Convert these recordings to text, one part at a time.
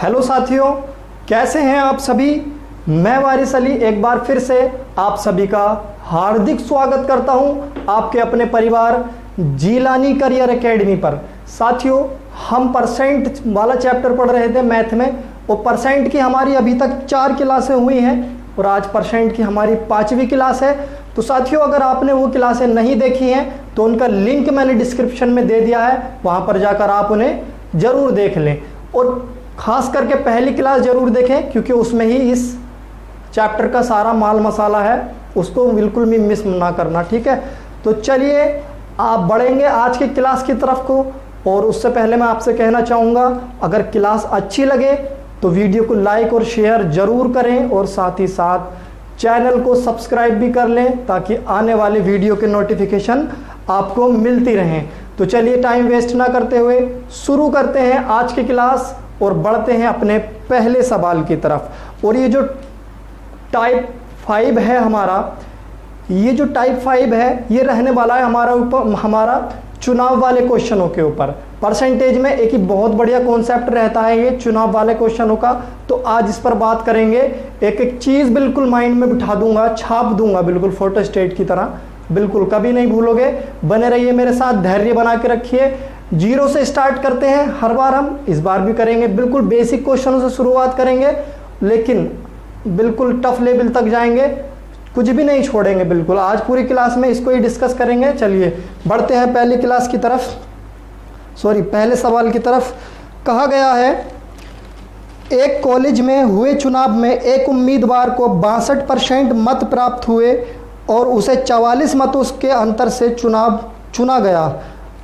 Hello साथियों, कैसे हैं आप सभी। मैं वारिस अली एक बार फिर से आप सभी का हार्दिक स्वागत करता हूं आपके अपने परिवार जीलानी करियर एकेडमी पर। साथियों, हम परसेंट वाला चैप्टर पढ़ रहे थे मैथ में, और परसेंट की हमारी अभी तक 4 क्लासें हुई हैं और आज परसेंट की हमारी 5वीं क्लास है। तो साथियों, अगर आपने वो क्लासें नहीं देखी हैं तो उनका लिंक मैंने डिस्क्रिप्शन में दे दिया है, वहाँ पर जाकर आप उन्हें ज़रूर देख लें। और ख़ास करके पहली क्लास ज़रूर देखें, क्योंकि उसमें ही इस चैप्टर का सारा माल मसाला है, उसको बिल्कुल भी मिस ना करना, ठीक है। तो चलिए आप बढ़ेंगे आज की क्लास की तरफ को। और उससे पहले मैं आपसे कहना चाहूँगा, अगर क्लास अच्छी लगे तो वीडियो को लाइक और शेयर ज़रूर करें, और साथ ही साथ चैनल को सब्सक्राइब भी कर लें ताकि आने वाले वीडियो के नोटिफिकेशन आपको मिलती रहें। तो चलिए टाइम वेस्ट ना करते हुए शुरू करते हैं आज की क्लास और बढ़ते हैं अपने पहले सवाल की तरफ। और ये जो टाइप 5 है हमारा, ये जो टाइप 5 है ये रहने वाला है हमारा चुनाव वाले क्वेश्चनों के ऊपर। परसेंटेज में एक ही बहुत बढ़िया कॉन्सेप्ट रहता है ये चुनाव वाले क्वेश्चनों का, तो आज इस पर बात करेंगे। एक एक चीज़ बिल्कुल माइंड में बिठा दूंगा, छाप दूंगा, बिल्कुल फोटो स्टेट की तरह, बिल्कुल कभी नहीं भूलोगे। बने रहिए मेरे साथ, धैर्य बना के रखिए। 0 से स्टार्ट करते हैं, हर बार हम इस बार भी करेंगे। बिल्कुल बेसिक क्वेश्चनों से शुरुआत करेंगे, लेकिन बिल्कुल टफ लेवल तक जाएंगे, कुछ भी नहीं छोड़ेंगे बिल्कुल। आज पूरी क्लास में इसको ही डिस्कस करेंगे। चलिए बढ़ते हैं पहली क्लास की तरफ, पहले सवाल की तरफ। कहा गया है, एक कॉलेज में हुए चुनाव में एक उम्मीदवार को 62% मत प्राप्त हुए और उसे 44 मतों के अंतर से चुना गया।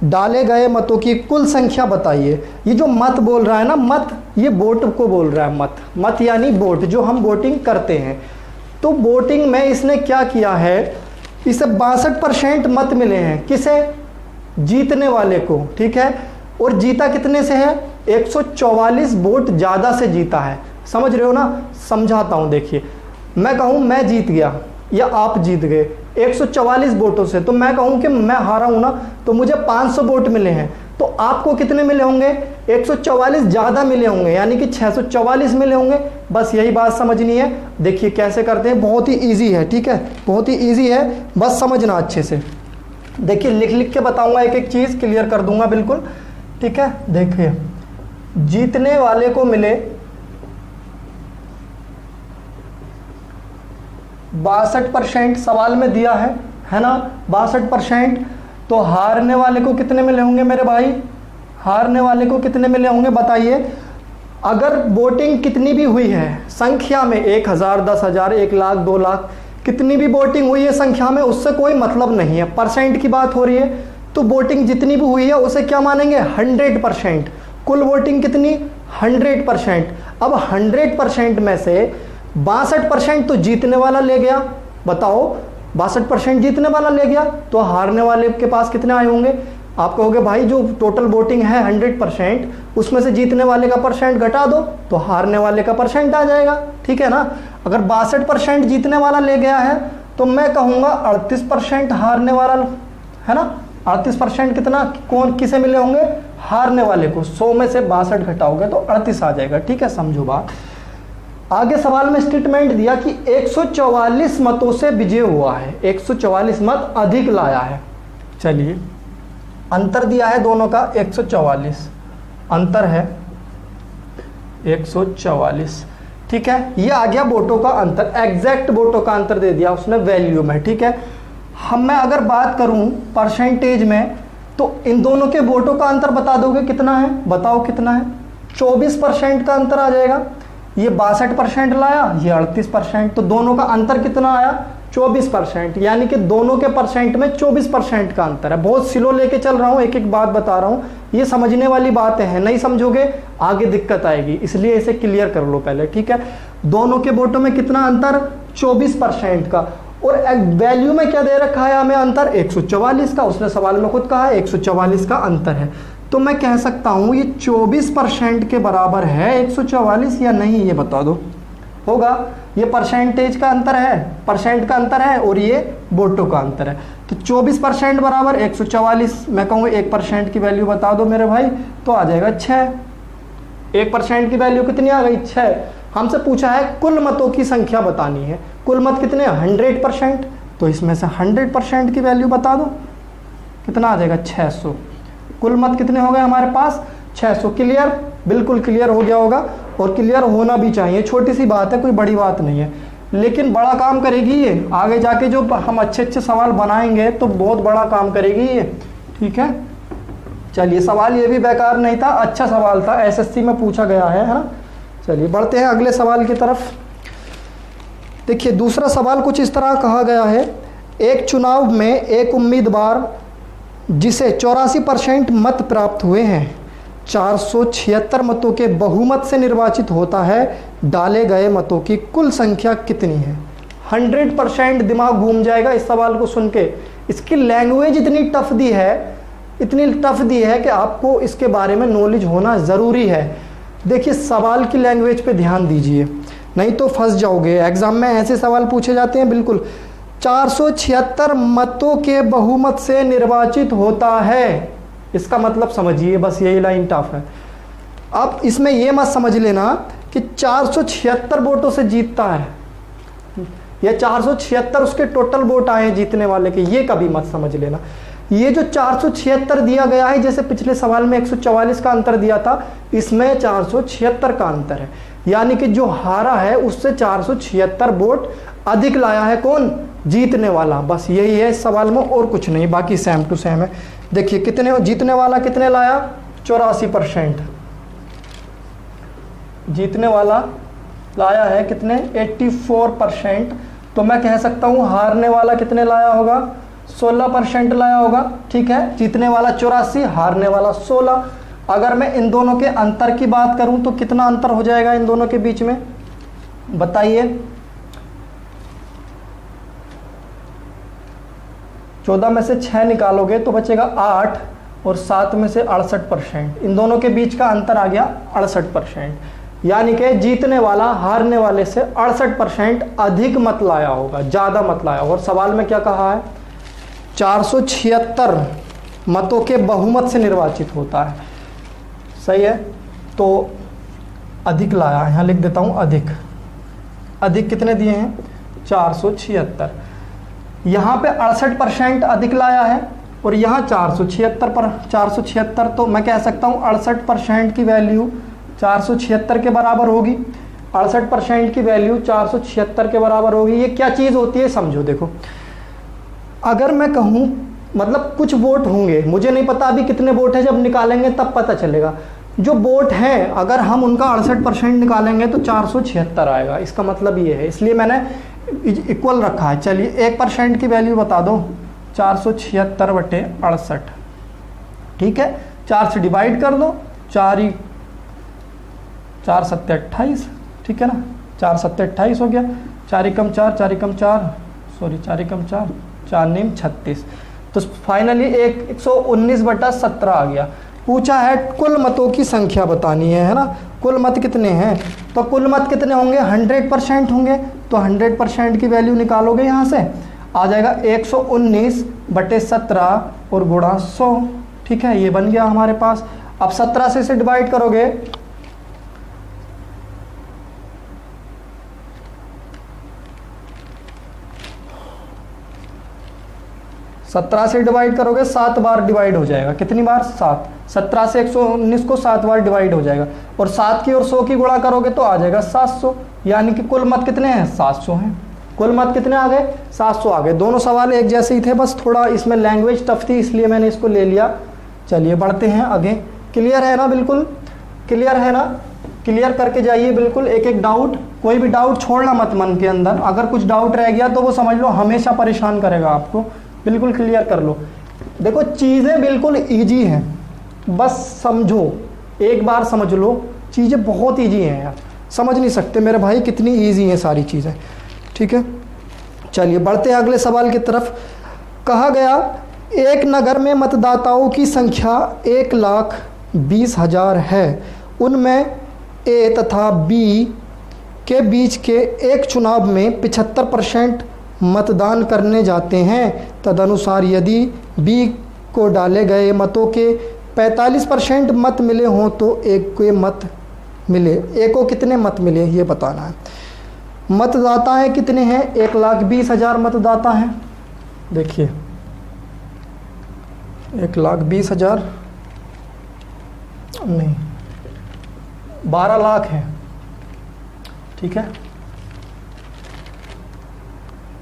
डाले गए मतों की कुल संख्या बताइए। ये जो मत बोल रहा है ना, मत, ये वोट को बोल रहा है। मत यानी वोट, जो हम वोटिंग करते हैं। तो वोटिंग में इसने क्या किया है, इसे 62% मत मिले हैं। किसे? जीतने वाले को, ठीक है। और जीता कितने से है? 144 वोट ज़्यादा से जीता है। समझ रहे हो ना? समझाता हूँ, देखिए। मैं कहूँ मैं जीत गया या आप जीत गए 144 वोटों से, तो मैं कहूँ कि मैं हारा हूँ ना, तो मुझे 500 वोट मिले हैं। तो आपको कितने मिले होंगे? 144 ज़्यादा मिले होंगे, यानी कि 644 मिले होंगे। बस यही बात समझनी है। देखिए कैसे करते हैं, बहुत ही इजी है, ठीक है, बहुत ही इजी है, बस समझना अच्छे से। देखिए लिख लिख के बताऊंगा, एक एक चीज़ क्लियर कर दूंगा बिल्कुल, ठीक है। देखिए जीतने वाले को मिले 62%, सवाल में दिया है ना, 62%। तो हारने वाले को कितने मिले होंगे मेरे भाई? हारने वाले को कितने मिले होंगे बताइए। अगर वोटिंग कितनी भी हुई है संख्या में, 1000, 10,000, 1 लाख, 2 लाख, कितनी भी वोटिंग हुई है संख्या में, उससे कोई मतलब नहीं है। परसेंट की बात हो रही है, तो वोटिंग जितनी भी हुई है उसे क्या मानेंगे? 100%। कुल वोटिंग कितनी? 100%। अब 100% में से 62% तो जीतने वाला ले गया। बताओ, 62% जीतने वाला ले गया, तो हारने वाले के पास कितने आए होंगे? आप कहोगे भाई जो टोटल वोटिंग है 100%, उसमें से जीतने वाले का परसेंट घटा दो तो हारने वाले का परसेंट आ जाएगा, ठीक है ना। अगर 62% जीतने वाला ले गया है तो मैं कहूँगा 38% हारने वाला, है ना। 38% कितना, कौन किसे मिले होंगे? हारने वाले को। 100 में से 62 घटाओगे तो 38 आ जाएगा, ठीक है। समझो बात। आगे सवाल में स्टेटमेंट दिया कि 144 मतों से विजय हुआ है, 144 मत अधिक लाया है। चलिए अंतर दिया है दोनों का 144, अंतर है 144, ठीक है। ये आ गया वोटों का अंतर, एग्जैक्ट वोटों का अंतर दे दिया उसने वैल्यू में, ठीक है। मैं अगर बात करूं परसेंटेज में, तो इन दोनों के वोटों का अंतर बता दोगे कितना है? बताओ कितना है? 24% का अंतर आ जाएगा। ये 62% लाया, ये 38%, तो दोनों का अंतर कितना आया? 24%। यानी कि दोनों के परसेंट में 24% का अंतर है। बहुत स्लो लेके चल रहा हूँ, एक एक बात बता रहा हूँ, ये समझने वाली बातें हैं, नहीं समझोगे आगे दिक्कत आएगी, इसलिए इसे क्लियर कर लो पहले, ठीक है। दोनों के वोटों में कितना अंतर? 24% का। और वैल्यू में क्या दे रखा है हमें अंतर? 144 का। उसने सवाल में खुद कहा 144 का अंतर है। तो मैं कह सकता हूँ ये 24% के बराबर है 144 या नहीं, ये बता दो। होगा, ये परसेंटेज का अंतर है, परसेंट का अंतर है, और ये वोटों का अंतर है। तो 24% बराबर 144। मैं कहूँगा 1% की वैल्यू बता दो मेरे भाई, तो आ जाएगा 6। 1% की वैल्यू कितनी आ गई? 6। हमसे पूछा है कुल मतों की संख्या बतानी है। कुल मत कितने? 100%। तो इसमें से 100% की वैल्यू बता दो, कितना आ जाएगा? 600। कुल मत कितने हो गए हमारे पास? 600। क्लियर? बिल्कुल क्लियर हो गया होगा, और क्लियर होना भी चाहिए। छोटी सी बात है, कोई बड़ी बात नहीं है, लेकिन बड़ा काम करेगी ये। आगे जाके जो हम अच्छे अच्छे सवाल बनाएंगे तो बहुत बड़ा काम करेगी ये। ठीक है, चलिए, सवाल ये भी बेकार नहीं था, अच्छा सवाल था, एसएससी में पूछा गया है ना। चलिए बढ़ते हैं अगले सवाल की तरफ। देखिए दूसरा सवाल कुछ इस तरह कहा गया है, एक चुनाव में एक उम्मीदवार जिसे 84% मत प्राप्त हुए हैं 476 मतों के बहुमत से निर्वाचित होता है, डाले गए मतों की कुल संख्या कितनी है? 100% दिमाग घूम जाएगा इस सवाल को सुन के। इसकी लैंग्वेज इतनी टफ दी है, इतनी टफ दी है कि आपको इसके बारे में नॉलेज होना ज़रूरी है। देखिए सवाल की लैंग्वेज पे ध्यान दीजिए, नहीं तो फंस जाओगे। एग्ज़ाम में ऐसे सवाल पूछे जाते हैं बिल्कुल, 476 मतों के बहुमत से निर्वाचित होता है, इसका मतलब समझिए, बस यही लाइन टफ है। अब इसमें यह मत समझ लेना कि 476 वोटों से जीतता है या 476 उसके टोटल वोट आए जीतने वाले के, ये कभी मत समझ लेना। ये जो 476 दिया गया है, जैसे पिछले सवाल में 144 का अंतर दिया था, इसमें 476 का अंतर है, यानी कि जो हारा है उससे 476 वोट अधिक लाया है कौन? जीतने वाला। बस यही है इस सवाल में, और कुछ नहीं, बाकी सेम टू सेम है। देखिए कितने जीतने वाला कितने लाया? 84%। जीतने वाला लाया है कितने? 84%। तो मैं कह सकता हूं हारने वाला कितने लाया होगा? 16% लाया होगा। ठीक है, जीतने वाला 84, हारने वाला 16। अगर मैं इन दोनों के अंतर की बात करूं तो कितना अंतर हो जाएगा इन दोनों के बीच में? बताइए। 14 में से 6 निकालोगे तो बचेगा 8, और 7 में से 68%। इन दोनों के बीच का अंतर आ गया 68%, यानी कि जीतने वाला हारने वाले से 68% अधिक मत लाया होगा, ज़्यादा मत लाया होगा। और सवाल में क्या कहा है? 476 मतों के बहुमत से निर्वाचित होता है, सही है, तो अधिक लाया, यहाँ लिख देता हूँ अधिक। अधिक कितने दिए हैं? 476। यहाँ पे 68% अधिक लाया है, और यहाँ 476, तो मैं कह सकता हूँ 68% की वैल्यू 476 के बराबर होगी। 68% की वैल्यू 476 के बराबर होगी। ये क्या चीज़ होती है समझो। देखो, अगर मैं कहूँ, मतलब कुछ वोट होंगे, मुझे नहीं पता अभी कितने वोट हैं, जब निकालेंगे तब पता चलेगा। जो वोट हैं अगर हम उनका 68% निकालेंगे तो 476 आएगा, इसका मतलब ये है, इसलिए मैंने इक्वल रखा है। चलिए 1% की वैल्यू बता दो, 476/68। ठीक है, 4 से डिवाइड कर दो, 4 7 28, ठीक है ना, 4 7 28 हो गया। 4 एकम 4, 4 एकम 4, सॉरी 4 एकम 4, 4 9 36, तो फाइनली 119/17 आ गया। पूछा है कुल मतों की संख्या बतानी है ना, कुल मत कितने हैं? तो कुल मत कितने होंगे? 100% होंगे, तो 100% की वैल्यू निकालोगे, यहाँ से आ जाएगा 119/17 और गुणा 100। ठीक है, ये बन गया हमारे पास। अब 17 से इसे डिवाइड करोगे, सत्रह से डिवाइड करोगे 7 बार डिवाइड हो जाएगा। कितनी बार? 7। 17 से 119 को 7 बार डिवाइड हो जाएगा, और 7 की और 100 की गुणा करोगे तो आ जाएगा 700, यानी कि कुल मत कितने हैं? 700 हैं। कुल मत कितने आ गए? 700 आ गए। दोनों सवाल एक जैसे ही थे, बस थोड़ा इसमें लैंग्वेज टफ थी इसलिए मैंने इसको ले लिया। चलिए बढ़ते हैं आगे। क्लियर है ना? बिल्कुल क्लियर है ना? क्लियर करके जाइए बिल्कुल, एक एक डाउट, कोई भी डाउट छोड़ना मत मन के अंदर। अगर कुछ डाउट रह गया तो वो समझ लो हमेशा परेशान करेगा आपको, बिल्कुल क्लियर कर लो। देखो चीज़ें बिल्कुल ईजी हैं, बस समझो, एक बार समझ लो, चीज़ें बहुत ईजी हैं यार, समझ नहीं सकते मेरे भाई कितनी ईजी हैं सारी चीज़ें। ठीक है, चलिए बढ़ते हैं अगले सवाल की तरफ। कहा गया एक नगर में मतदाताओं की संख्या 1,20,000 है, उनमें ए तथा बी के बीच के एक चुनाव में 75% मतदान करने जाते हैं। तदनुसार यदि बी को डाले गए मतों के 45% मत मिले हों तो एक के मत मिले, ए को कितने मत मिले ये बताना है। मतदाता हैं कितने हैं, 1,20,000 मतदाता हैं। देखिए 1,20,000 नहीं 12 लाख हैं, ठीक है,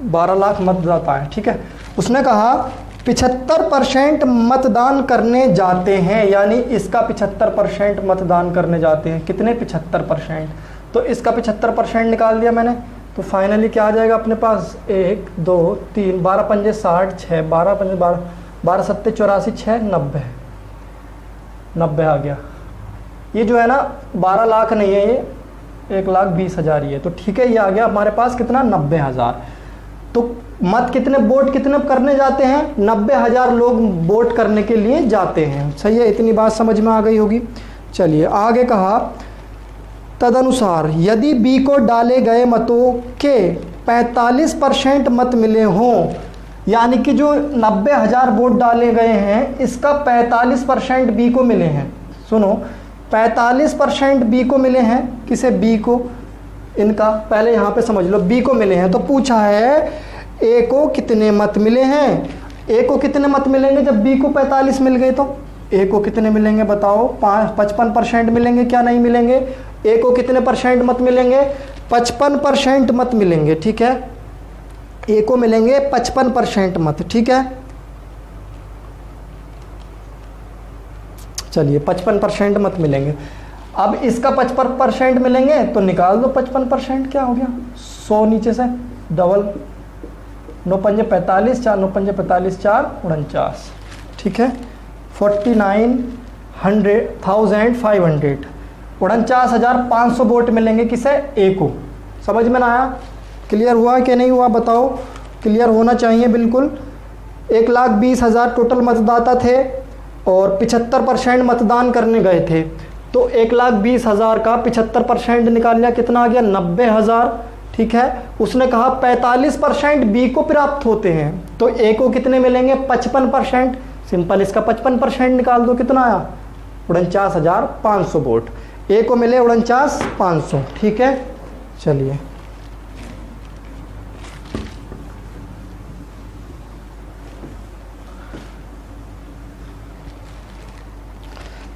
12 लाख मतदाता हैं, ठीक है। उसने कहा 75% मतदान करने जाते हैं, यानी इसका 75% मतदान करने जाते हैं। कितने? 75%। तो इसका 75% निकाल दिया मैंने, तो फाइनली क्या आ जाएगा अपने पास, 1 2 3 12 पंजे 60, 6 12 पंजे 12 12 सत्ते 84, 6 90 90 आ गया। ये जो है ना 12 लाख नहीं है, ये 1,20,000 ही है। तो ठीक है, ये आ गया हमारे पास कितना, 90,000। तो मत कितने, वोट कितने करने जाते हैं, 90,000 लोग वोट करने के लिए जाते हैं। सही है, इतनी बात समझ में आ गई होगी। चलिए आगे कहा, तदनुसार यदि बी को डाले गए मतों के 45% मत मिले हों, यानी कि जो 90,000 वोट डाले गए हैं इसका 45% बी को मिले हैं। सुनो, 45% बी को मिले हैं। किसे? बी को। इनका पहले यहाँ पे समझ लो, बी को मिले हैं। तो पूछा है ए को कितने मत मिले हैं। ए को कितने मत मिलेंगे जब बी को 45 मिल गए, तो ए को कितने मिलेंगे बताओ, 55% मिलेंगे, क्या नहीं मिलेंगे? ए को कितने परसेंट मत मिलेंगे, 55% मत मिलेंगे, ठीक है। ए को मिलेंगे 55% मत, ठीक है। चलिए 55% मत मिलेंगे। अब इसका 55% मिलेंगे तो निकाल दो 55%, क्या हो गया, 100 नीचे से डबल, 9 पंजे 45, 4 9 पंजे 45, 4 49, ठीक है। 49,500 49,500 वोट मिलेंगे किसे? ए को। समझ में ना आया? क्लियर हुआ कि नहीं हुआ बताओ? क्लियर होना चाहिए बिल्कुल। 1,20,000 टोटल मतदाता थे और 75% मतदान करने गए थे। तो 1,20,000 का 75% निकाल लिया, कितना आ गया, 90,000, ठीक है। उसने कहा 45% बी को प्राप्त होते हैं, तो ए को कितने मिलेंगे, 55%। सिंपल, इसका 55% निकाल दो, कितना आया, 49,500 वोट। ए को मिले 49,500, ठीक है। चलिए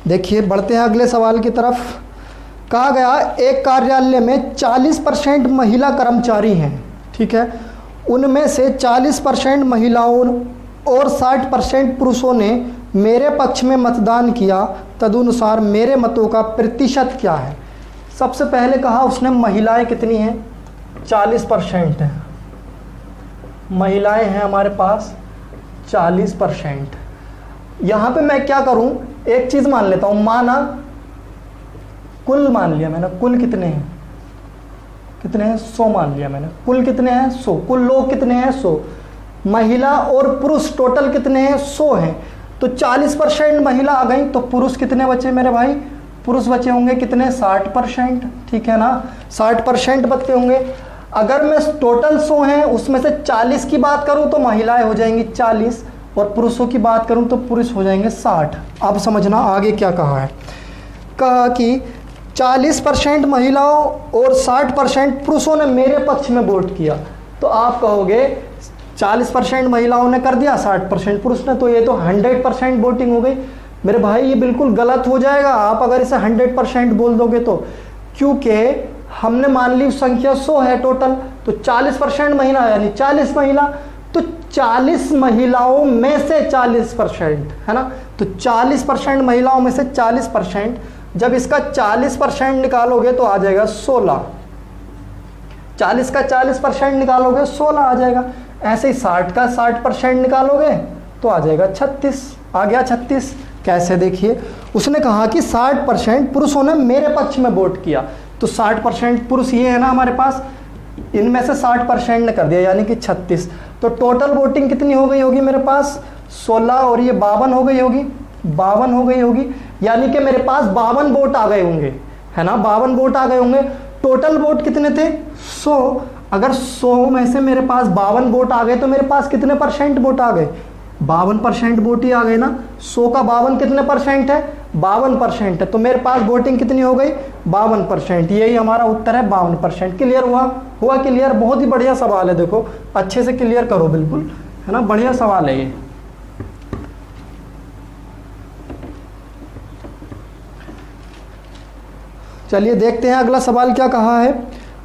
देखिए, बढ़ते हैं अगले सवाल की तरफ। कहा गया एक कार्यालय में 40% महिला कर्मचारी हैं, ठीक है। उनमें से 40% महिलाओं और 60% पुरुषों ने मेरे पक्ष में मतदान किया, तदनुसार मेरे मतों का प्रतिशत क्या है। सबसे पहले कहा उसने महिलाएं कितनी हैं, 40% हैं। महिलाएं हैं हमारे पास 40%। यहाँ पे मैं क्या करूँ, एक चीज़ मान लेता हूँ, माना कुल मान लिया मैंने, कुल कितने हैं, कितने हैं, 100 मान लिया मैंने। कुल कितने हैं, 100। कुल लोग कितने हैं, 100। महिला और पुरुष टोटल कितने हैं, 100 हैं। तो 40% महिला आ गई, तो पुरुष कितने बचे मेरे भाई, पुरुष बचे होंगे कितने, 60%, ठीक है ना। 60% बचते होंगे। अगर मैं टोटल 100 हैं उसमें से 40 की बात करूं तो महिलाएं हो जाएंगी 40, और पुरुषों की बात करूं तो पुरुष हो जाएंगे 60। अब समझना आगे क्या कहा है। कहा कि 40% महिलाओं और 60% पुरुषों ने मेरे पक्ष में वोट किया। तो आप कहोगे 40% महिलाओं ने कर दिया, 60% पुरुष ने, तो ये तो 100% वोटिंग हो गई। मेरे भाई ये बिल्कुल गलत हो जाएगा आप अगर इसे 100% बोल दोगे तो, क्योंकि हमने मान ली संख्या 100 है टोटल, तो 40% महिला यानी 40 महिला, तो 40 महिलाओं में से 40%, है ना। तो 40% महिलाओं में से 40%, जब इसका 40% निकालोगे तो आ जाएगा 16। 40 का 40% निकालोगे 16 आ जाएगा। ऐसे ही 60 का 60% निकालोगे तो आ जाएगा 36। आ गया 36। कैसे, देखिए उसने कहा कि 60% पुरुषों ने मेरे पक्ष में वोट किया, तो 60% पुरुष ये है ना हमारे पास, इनमें से 60% ने कर दिया यानी कि 36। तो टोटल वोटिंग कितनी हो गई होगी मेरे पास, 16 और ये 52 हो गई होगी, 52 हो गई होगी, यानी कि मेरे पास 52 वोट आ गए होंगे, है ना। 52 वोट आ गए होंगे। टोटल वोट कितने थे, 100। अगर 100 में से मेरे पास 52 वोट आ गए तो मेरे पास कितने % वोट आ गए, 52% वोट ही आ गए ना। 100 का 52 कितने % है, 52% है। तो मेरे पास वोटिंग कितनी हो गई? 52%। यही हमारा उत्तर है, 52%। क्लियर हुआ क्लियर? बहुत ही बढ़िया सवाल है, देखो अच्छे से क्लियर करो बिल्कुल, है ना, बढ़िया सवाल है ये। चलिए देखते हैं अगला सवाल क्या कहा है।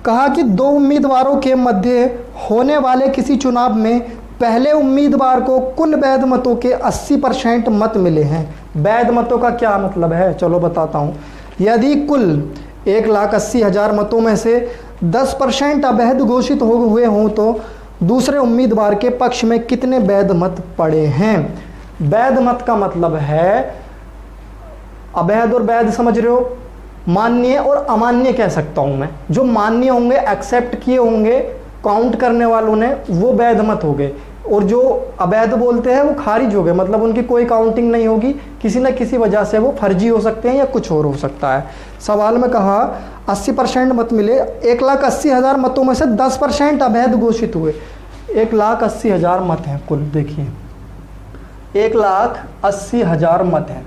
कहा कि दो उम्मीदवारों के मध्य होने वाले किसी चुनाव में पहले उम्मीदवार को कुल वैध मतों के 80% मत मिले हैं। वैध मतों का क्या मतलब है, चलो बताता हूँ। यदि कुल 1,80,000 मतों में से 10% अवैध घोषित हुए हों तो दूसरे उम्मीदवार के पक्ष में कितने वैध मत पड़े हैं। वैध मत का मतलब है, अवैध और वैध समझ रहे हो, मान्य और अमान्य कह सकता हूं मैं। जो मान्य होंगे, एक्सेप्ट किए होंगे काउंट करने वालों ने, वो वैध मत हो गए, और जो अवैध बोलते हैं वो खारिज हो गए, मतलब उनकी कोई काउंटिंग नहीं होगी, किसी न किसी वजह से वो फर्जी हो सकते हैं या कुछ और हो सकता है। सवाल में कहा 80% मत मिले, 1,80,000 मतों में से 10% अवैध घोषित हुए। 1,80,000 मत हैं कुल, देखिए 1,80,000 मत हैं,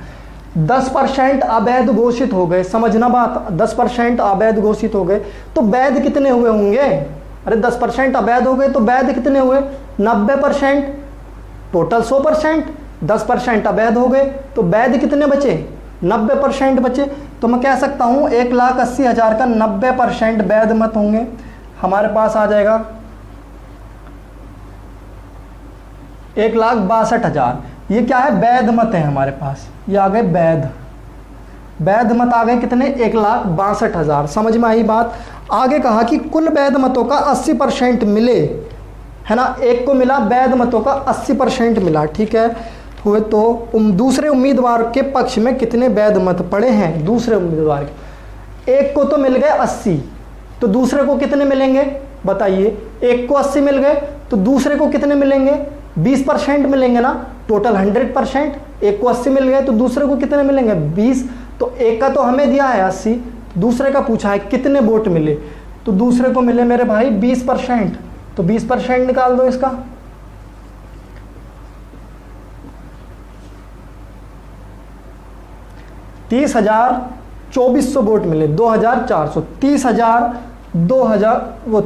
10% अवैध घोषित हो गए। समझना बात, 10% अवैध घोषित हो गए तो वैध कितने हुए होंगे? अरे 10% अवैध हो गए तो वैध कितने हुए? 90%, टोटल 100%। 10% अवैध हो गए तो वैध कितने बचे? 90% बचे। तो मैं कह सकता हूं 1,80,000 का 90% वैध मत होंगे। हमारे पास आ जाएगा 1,62,000। ये क्या है? वैध मत है हमारे पास, ये आ गए वैध मत आ गए कितने? 1,62,000। समझ में आई बात? आगे कहा कि कुल वैध मतों का 80% मिले, है ना, एक को मिला, वैध मतों का 80% मिला, ठीक है, हुए तो दूसरे उम्मीदवार के पक्ष में कितने वैध मत पड़े हैं? दूसरे उम्मीदवार के, एक को तो मिल गए 80, तो दूसरे को कितने मिलेंगे बताइए? एक को 80 मिल गए तो दूसरे को कितने मिलेंगे? 20% मिलेंगे ना, टोटल 100%। एक को 80 मिल गए तो दूसरे को कितने मिलेंगे? 20। तो एक का तो हमें दिया है 80, दूसरे का पूछा है कितने वोट मिले, तो दूसरे को मिले मेरे भाई 20%। तो 20% निकाल दो इसका, $30,2400 वोट मिले, 2,400, 30,000, 2,000, वो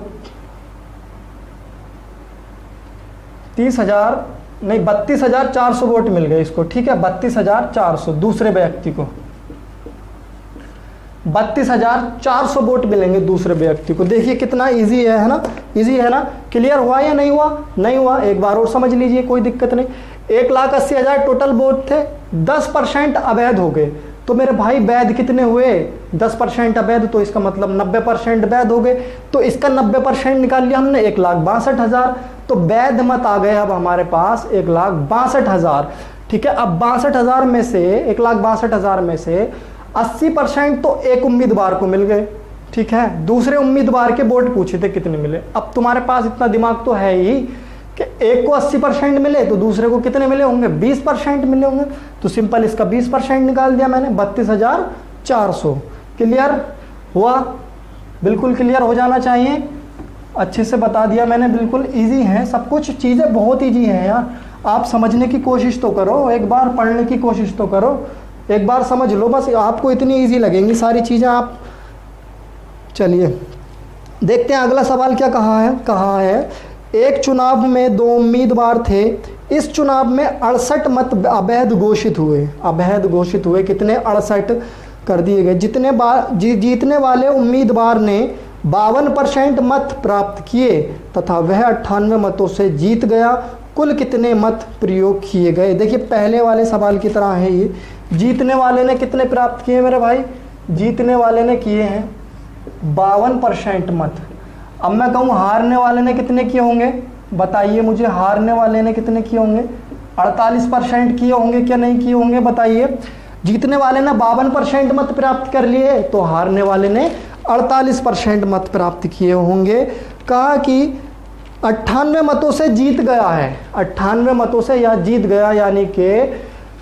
30,000 नहीं, 32,400 वोट मिल गए इसको, ठीक है, 32,400 दूसरे व्यक्ति को, 32,400 वोट मिलेंगे दूसरे व्यक्ति को। देखिए कितना इजी है ना, इजी है ना। क्लियर हुआ या नहीं हुआ? नहीं हुआ, एक बार और समझ लीजिए, कोई दिक्कत नहीं। 1,80,000 टोटल वोट थे, 10% अवैध हो गए, तो मेरे भाई वैध कितने हुए? 10% अवैध, तो इसका मतलब 90% वैध हो गए। तो इसका 90% निकाल लिया हमने, 1,62,000। तो वैध मत आ गए अब हमारे पास 1,62,000, ठीक है। अब 62,000 में से, 1,62,000 में से 80% तो एक उम्मीदवार को मिल गए, ठीक है। दूसरे उम्मीदवार के वोट पूछे थे कितने मिले। अब तुम्हारे पास इतना दिमाग तो है ही कि एक को 80% मिले तो दूसरे को कितने मिले होंगे? 20% मिले होंगे। तो सिंपल इसका 20% निकाल दिया मैंने, 32,400। क्लियर हुआ? बिल्कुल क्लियर हो जाना चाहिए, अच्छे से बता दिया मैंने, बिल्कुल इजी है सब कुछ, चीज़ें बहुत इजी हैं यार। आप समझने की कोशिश तो करो, एक बार पढ़ने की कोशिश तो करो, एक बार समझ लो बस, आपको इतनी इजी लगेंगी सारी चीज़ें आप। चलिए देखते हैं अगला सवाल क्या कहा है एक चुनाव में 2 उम्मीदवार थे, इस चुनाव में 68 मत अवैध घोषित हुए। अवैध घोषित हुए कितने? 68 कर दिए गए। जीतने वाले उम्मीदवार ने 52% मत प्राप्त किए तथा वह 98 मतों से जीत गया। कुल कितने मत प्रयोग किए गए? देखिए पहले वाले सवाल की तरह है ये। जीतने वाले ने कितने प्राप्त किए मेरे भाई? जीतने वाले ने किए हैं 52% मत। अब मैं कहूँ हारने वाले ने कितने किए होंगे? बताइए मुझे, हारने वाले ने कितने किए होंगे? 48% किए होंगे क्या नहीं किए होंगे बताइए। जीतने वाले ने 52% मत प्राप्त कर लिए तो हारने वाले ने 48% मत प्राप्त किए होंगे। कहा कि 98 मतों से जीत गया है, 98 मतों से या जीत गया, यानी कि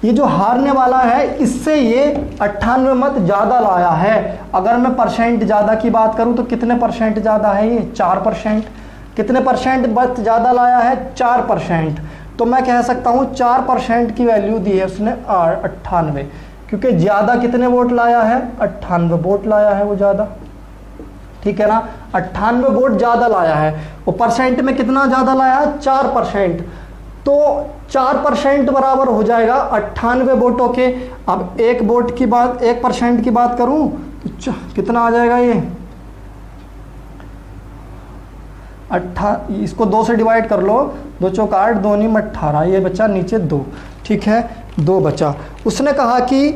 ये जो हारने वाला है इससे ये 98 मत ज़्यादा लाया है। अगर मैं परसेंट ज़्यादा की बात करूं तो कितने परसेंट ज़्यादा है ये? 4%। कितने परसेंट मत ज़्यादा लाया है? 4%। तो मैं कह सकता हूं 4% की वैल्यू दी है उसने 98, क्योंकि ज़्यादा कितने वोट लाया है, 98 वोट लाया है वो ज़्यादा, ठीक है ना, 98 वोट ज़्यादा लाया है। वो परसेंट में कितना ज़्यादा लाया है, 4%। तो 4% बराबर हो जाएगा 98 वोटों के। अब 1% की बात करूं तो कितना आ जाएगा ये, इसको 2 से डिवाइड कर लो, 2 चौक 8, 2 नीम 18, ये बचा नीचे 2, ठीक है, 2 बचा। उसने कहा कि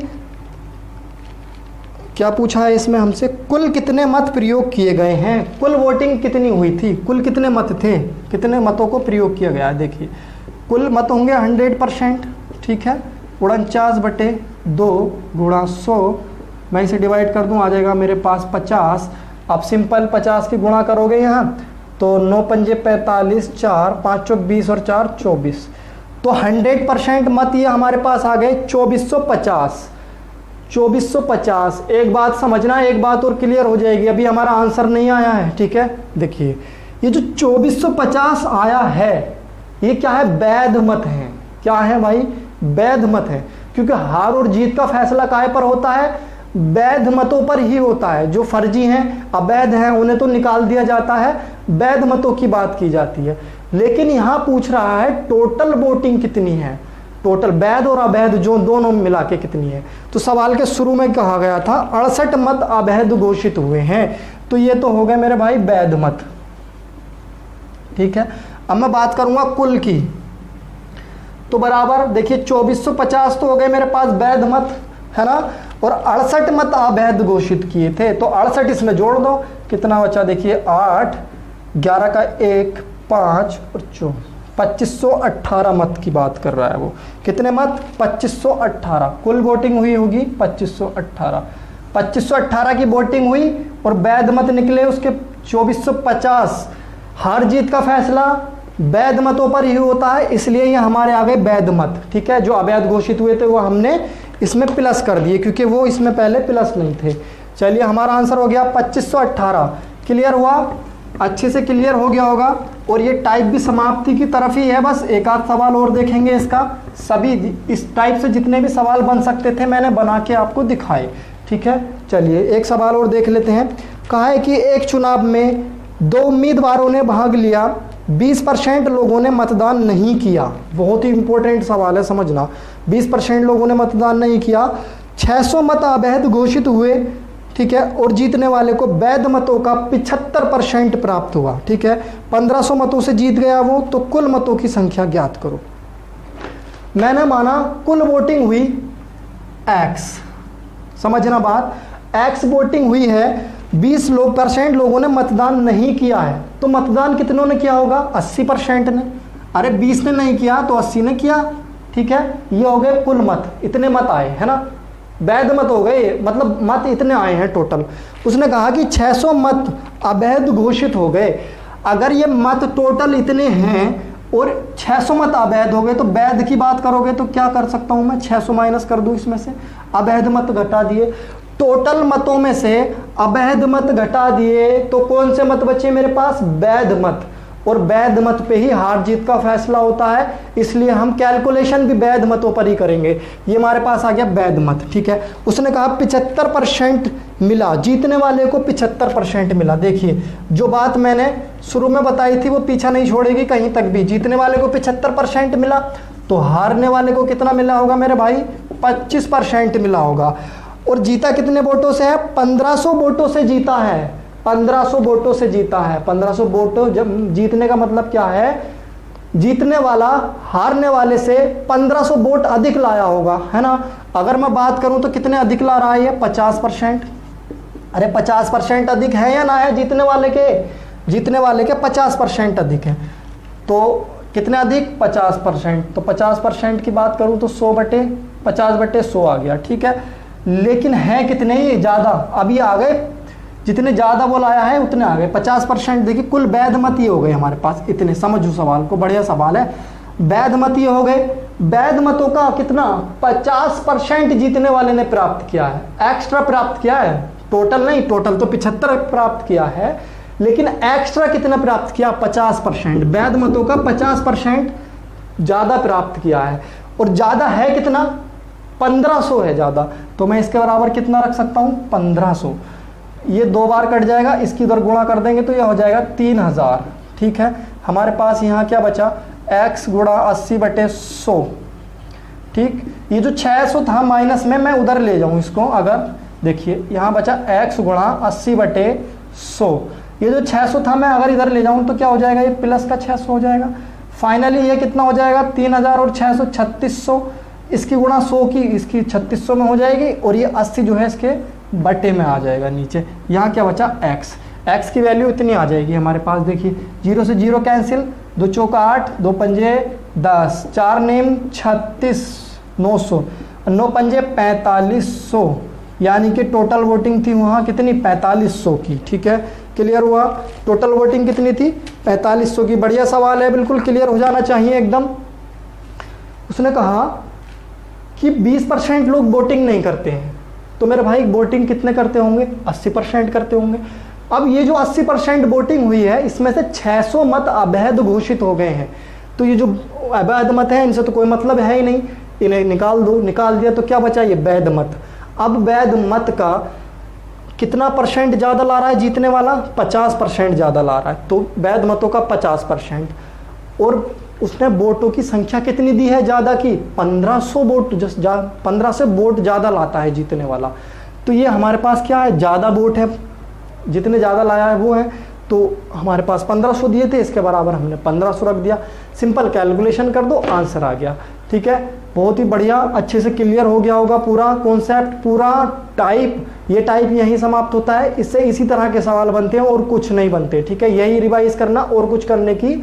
क्या पूछा है इसमें हमसे, कुल कितने मत प्रयोग किए गए हैं, कुल वोटिंग कितनी हुई थी, कुल कितने मत थे, कितने मतों को प्रयोग किया गया है। देखिए कुल मत होंगे 100%, ठीक है, 49/2 गुणा 100, मैं इसे डिवाइड कर दूं, आ जाएगा मेरे पास 50। अब सिंपल 50 की गुणा करोगे यहाँ तो 9 पंजे 45, 4 5 चौक 20 और 4 24, तो 100% मत ये हमारे पास आ गए 2450। 2450। एक बात समझना, एक बात और क्लियर हो जाएगी, अभी हमारा आंसर नहीं आया है, ठीक है। देखिए ये जो 2450 आया है ये क्या है, वैध मत है। क्या है भाई, वैध मत है, क्योंकि हार और जीत का फैसला काहे पर होता है, वैध मतों पर ही होता है। जो फर्जी हैं, अवैध हैं, उन्हें तो निकाल दिया जाता है, वैध मतों की बात की जाती है। लेकिन यहाँ पूछ रहा है टोटल वोटिंग कितनी है, टोटल वैध और अवैध जो दोनों मिला के कितनी है। तो सवाल के शुरू में कहा गया था 68 मत अवैध घोषित हुए हैं, तो ये तो हो गए मेरे भाई वैध मत, ठीक है। अब मैं बात करूंगा कुल की, तो बराबर देखिए 2450 तो हो गए मेरे पास वैध मत, है ना, और 68 मत अवैध घोषित किए थे, तो 68 इसमें जोड़ दो, कितना बचा, देखिए 8, 11 का 1, 5 और 4, 2518 मत की बात कर रहा है वो। कितने मत, 2518, कुल वोटिंग हुई होगी 2518। 2518 की वोटिंग हुई और वैध मत निकले उसके 2450। हार जीत का फैसला वैध मतों पर ही होता है, इसलिए ये हमारे आ गए वैध मत, ठीक है। जो अवैध घोषित हुए थे वो हमने इसमें प्लस कर दिए, क्योंकि वो इसमें पहले प्लस नहीं थे। चलिए हमारा आंसर हो गया 2518। क्लियर हुआ, अच्छे से क्लियर हो गया होगा। और ये टाइप भी समाप्ति की तरफ ही है, बस एक आध सवाल और देखेंगे इसका। सभी इस टाइप से जितने भी सवाल बन सकते थे मैंने बना के आपको दिखाए, ठीक है। चलिए एक सवाल और देख लेते हैं। कहा है कि एक चुनाव में 2 उम्मीदवारों ने भाग लिया, 20% लोगों ने मतदान नहीं किया। बहुत ही इंपॉर्टेंट सवाल है, समझना। 20% लोगों ने मतदान नहीं किया, 600 मत अवैध घोषित हुए, ठीक है, और जीतने वाले को वैध मतों का 75% प्राप्त हुआ, ठीक है। 1500 मतों से जीत गया वो, तो कुल मतों की संख्या ज्ञात करो। मैंने माना कुल वोटिंग हुई X, समझना बात, X वोटिंग हुई है, 20% लोगों ने मतदान नहीं किया है, तो मतदान कितनों ने किया होगा, 80% ने। अरे 20 ने नहीं किया तो 80 ने किया, ठीक है। ये हो गए कुल मत, इतने मत आए, है ना, वैध मत हो गए, मतलब मत इतने आए हैं टोटल। उसने कहा कि 600 मत अवैध घोषित हो गए। अगर ये मत टोटल इतने हैं और 600 मत अवैध हो गए, तो वैध की बात करोगे तो क्या कर सकता हूं मैं, 600 माइनस कर दूं इसमें से, अवैध मत घटा दिए। टोटल मतों में से अवैध मत घटा दिए तो कौन से मत बचे मेरे पास, वैध मत। और वैध मत पे ही हार जीत का फैसला होता है, इसलिए हम कैलकुलेशन भी वैध मतों पर ही करेंगे। ये हमारे पास आ गया वैध मत, ठीक है। उसने कहा 75% मिला, जीतने वाले को 75% मिला। देखिए जो बात मैंने शुरू में बताई थी वो पीछा नहीं छोड़ेगी कहीं तक भी। जीतने वाले को 75% मिला, तो हारने वाले को कितना मिला होगा मेरे भाई, 25% मिला होगा। और जीता कितने वोटों से है, 1500 वोटों से जीता है, 1500 वोटों से जीता है। 1500 वोटों, जब जीतने का मतलब क्या है, जीतने वाला हारने वाले से 1500 वोट अधिक लाया होगा, है ना। अगर मैं बात करूं तो कितने अधिक ला रहा है ये, 50%। अरे 50% अधिक है या ना है जीतने वाले के, जीतने वाले के 50% अधिक है। तो कितने अधिक, 50%। तो 50% की बात करूं तो 100/50/100 आ गया, ठीक है। लेकिन है कितने ही ज़्यादा, अभी आ गए, जितने ज़्यादा वो लाया है उतने आ गए 50%। देखिए कुल वैध मत ये हो गए हमारे पास इतने, समझो सवाल को, बढ़िया सवाल है। वैध मत ये हो गए, वैध मतों का कितना, 50% जीतने वाले ने प्राप्त किया है, एक्स्ट्रा प्राप्त किया है, टोटल नहीं, टोटल तो 75 प्राप्त किया है, लेकिन एक्स्ट्रा कितना प्राप्त किया, 50%। वैध मतों का 50% ज़्यादा प्राप्त किया है। और ज़्यादा है कितना, 1500 है ज़्यादा, तो मैं इसके बराबर कितना रख सकता हूँ 1500। ये 2 बार कट जाएगा, इसकी उधर गुणा कर देंगे तो ये हो जाएगा 3000। ठीक है, हमारे पास यहाँ क्या बचा x गुणा 80/100। ठीक, ये जो 600 था माइनस में मैं उधर ले जाऊँ इसको, अगर देखिए यहाँ बचा x गुणा 80/100। ये जो 600 था मैं अगर इधर ले जाऊँ तो क्या हो जाएगा, ये प्लस का 600 हो जाएगा। फाइनली ये कितना हो जाएगा 3000 और 600 3600। इसकी गुणा 100 की इसकी 3600 में हो जाएगी, और ये 80 जो है इसके बटे में आ जाएगा नीचे। यहाँ क्या बचा x की वैल्यू इतनी आ जाएगी हमारे पास। देखिए 0 से 0 कैंसिल, 2 चौका 8, 2 पंजे 10, 4 नेम 36, 900, 9 पंजे 4500, यानी कि टोटल वोटिंग थी वहाँ कितनी 4500 की। ठीक है, क्लियर हुआ। टोटल वोटिंग कितनी थी 4500 की। बढ़िया सवाल है, बिल्कुल क्लियर हो जाना चाहिए एकदम। उसने कहा कि 20% लोग वोटिंग नहीं करते हैं, तो मेरे भाई वोटिंग कितने करते होंगे 80% करते होंगे। अब ये जो 80% वोटिंग हुई है इसमें से 600 मत अवैध घोषित हो गए हैं, तो ये जो अवैध मत है इनसे तो कोई मतलब है ही नहीं, इन्हें निकाल दो। निकाल दिया तो क्या बचा ये वैध मत। अब वैध मत का कितना परसेंट ज़्यादा ला रहा है जीतने वाला 50% ज़्यादा ला रहा है, तो वैध मतों का 50%। और उसने वोटों की संख्या कितनी दी है ज़्यादा की 1500 वोट, 15 से वोट ज़्यादा लाता है जीतने वाला। तो ये हमारे पास क्या है ज़्यादा वोट है, जितने ज़्यादा लाया है वो है। तो हमारे पास 1500 दिए थे, इसके बराबर हमने 1500 रख दिया। सिंपल कैलकुलेशन कर दो, आंसर आ गया। ठीक है, बहुत ही बढ़िया, अच्छे से क्लियर हो गया होगा पूरा कॉन्सेप्ट, पूरा टाइप। ये टाइप यहीं समाप्त होता है, इससे इसी तरह के सवाल बनते हैं और कुछ नहीं बनते। ठीक है, यही रिवाइज करना, और कुछ करने की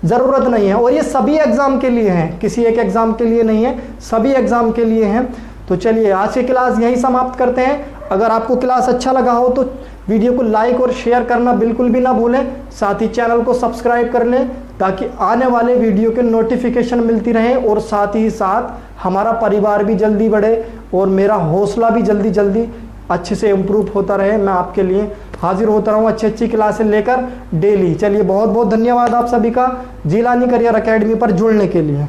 ज़रूरत नहीं है। और ये सभी एग्जाम के लिए हैं, किसी एक एग्जाम के लिए नहीं है, सभी एग्जाम के लिए हैं। तो चलिए आज की क्लास यहीं समाप्त करते हैं। अगर आपको क्लास अच्छा लगा हो तो वीडियो को लाइक और शेयर करना बिल्कुल भी ना भूलें। साथ ही चैनल को सब्सक्राइब कर लें ताकि आने वाले वीडियो के नोटिफिकेशन मिलती रहे, और साथ ही साथ हमारा परिवार भी जल्दी बढ़े और मेरा हौसला भी जल्दी जल्दी अच्छे से इम्प्रूव होता रहे। मैं आपके लिए हाजिर होता रहूँ अच्छी अच्छी क्लासें लेकर डेली। चलिए बहुत बहुत धन्यवाद आप सभी का जिलानी करियर एकेडमी पर जुड़ने के लिए।